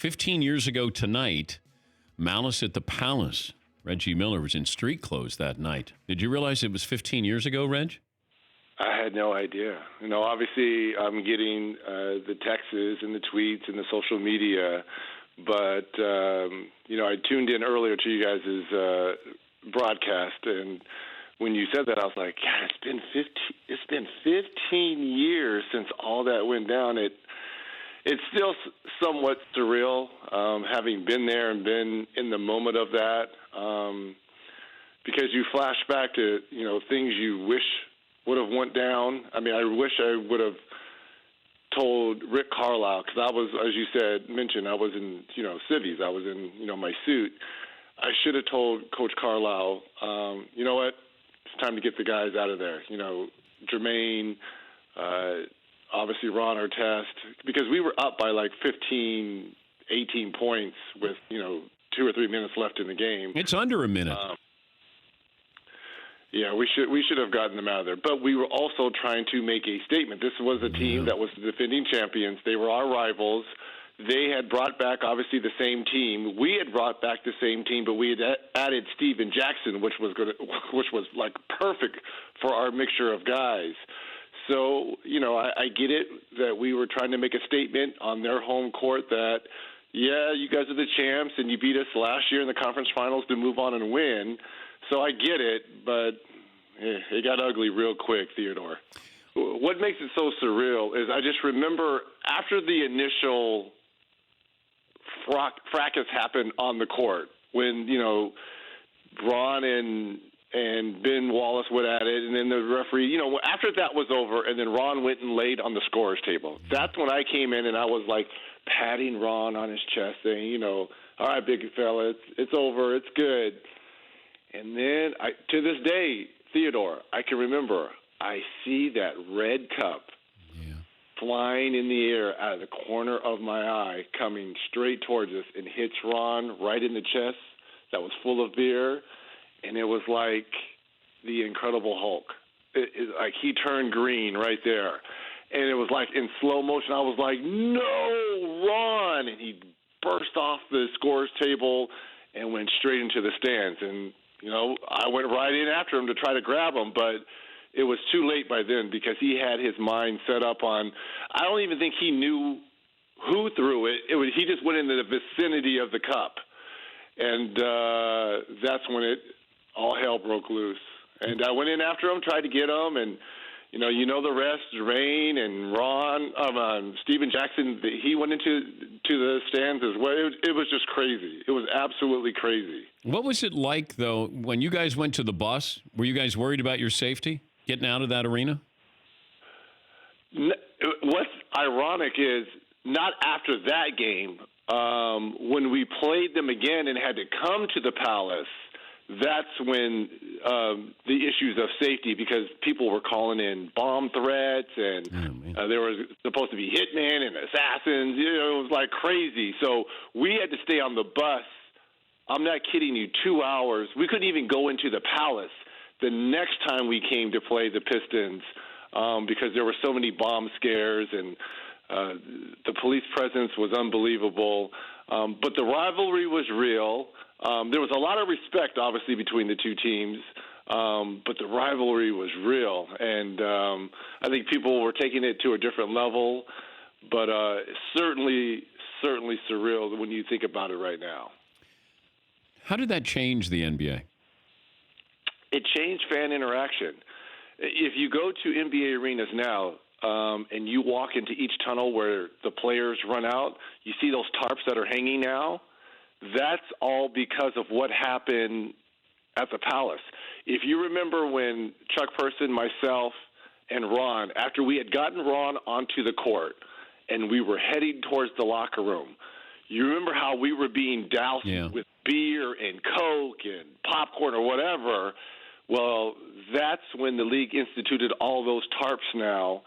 15 years ago tonight, Malice at the Palace. Reggie Miller was in street clothes that night. Did you realize it was 15 years ago, Reg? I had no idea. Obviously I'm getting the texts and the tweets and the social media, but, I tuned in earlier to you guys' broadcast, and when you said that, I was like, God, it's been 15 years since all that went down. It's still somewhat surreal, having been there and been in the moment of that, because you flash back to, things you wish would have went down. I mean, I wish I would have told Rick Carlisle, because I was, as you mentioned, I was in, civvies. I was in, my suit. I should have told Coach Carlisle, you know what, it's time to get the guys out of there. Jermaine, obviously Ron Artest, because we were up by like 15, 18 points with, 2 or 3 minutes left in the game. It's under a minute. Yeah, we should have gotten them out of there. But we were also trying to make a statement. This was a team that was the defending champions. They were our rivals. They had brought back, obviously, the same team. We had brought back the same team, but we had added Steven Jackson, which was like perfect for our mixture of guys. So, I get it that we were trying to make a statement on their home court that, yeah, you guys are the champs, and you beat us last year in the conference finals to move on and win. So I get it, but it got ugly real quick, Theodore. What makes it so surreal is I just remember after the initial fracas happened on the court when, Ron and Ben Wallace went at it, and then the referee, after that was over, and then Ron went and laid on the scorer's table. That's when I came in and I was like patting Ron on his chest saying, all right, big fella, it's over, it's good. And then, to this day, Theodore, I can remember, I see that red cup flying in the air out of the corner of my eye, coming straight towards us, and hits Ron right in the chest that was full of beer, and it was like the Incredible Hulk. Like he turned green right there. And it was like in slow motion. I was like, no, Ron! And he burst off the scorer's table and went straight into the stands. And I went right in after him to try to grab him, but it was too late by then because he had his mind set up on – I don't even think he knew who threw it. He just went into the vicinity of the cup. And that's when all hell broke loose. And I went in after him, tried to get him, and the rest, Jermaine and Ron, Steven Jackson, he went into the stands as well. It was just crazy. It was absolutely crazy. What was it like, though, when you guys went to the bus? Were you guys worried about your safety, getting out of that arena? What's ironic is not after that game, when we played them again and had to come to the Palace, that's when the issues of safety, because people were calling in bomb threats and there was supposed to be hitmen and assassins. It was like crazy. So we had to stay on the bus. I'm not kidding you, 2 hours. We couldn't even go into the Palace the next time we came to play the Pistons because there were so many bomb scares and the police presence was unbelievable. But the rivalry was real. There was a lot of respect, obviously, between the two teams, but the rivalry was real. And I think people were taking it to a different level, but certainly surreal when you think about it right now. How did that change the NBA? It changed fan interaction. If you go to NBA arenas now and you walk into each tunnel where the players run out, you see those tarps that are hanging now. That's all because of what happened at the Palace. If you remember when Chuck Person, myself, and Ron, after we had gotten Ron onto the court and we were heading towards the locker room, you remember how we were being doused with beer and Coke and popcorn or whatever? Well, that's when the league instituted all those tarps now.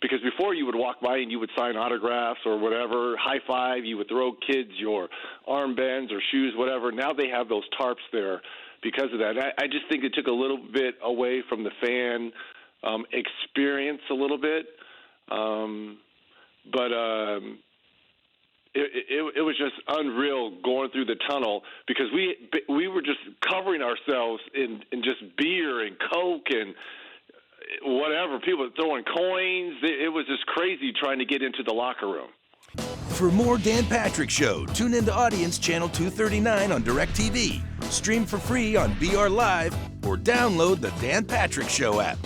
Because before you would walk by and you would sign autographs or whatever, high five, you would throw kids your armbands or shoes, whatever. Now they have those tarps there because of that. I just think it took a little bit away from the fan experience a little bit. But it was just unreal going through the tunnel because we were just covering ourselves in just beer and Coke and whatever. People throwing coins. It was just crazy trying to get into the locker room. For more Dan Patrick Show, tune into Audience Channel 239 on DirecTV. Stream for free on BR Live or download the Dan Patrick Show app.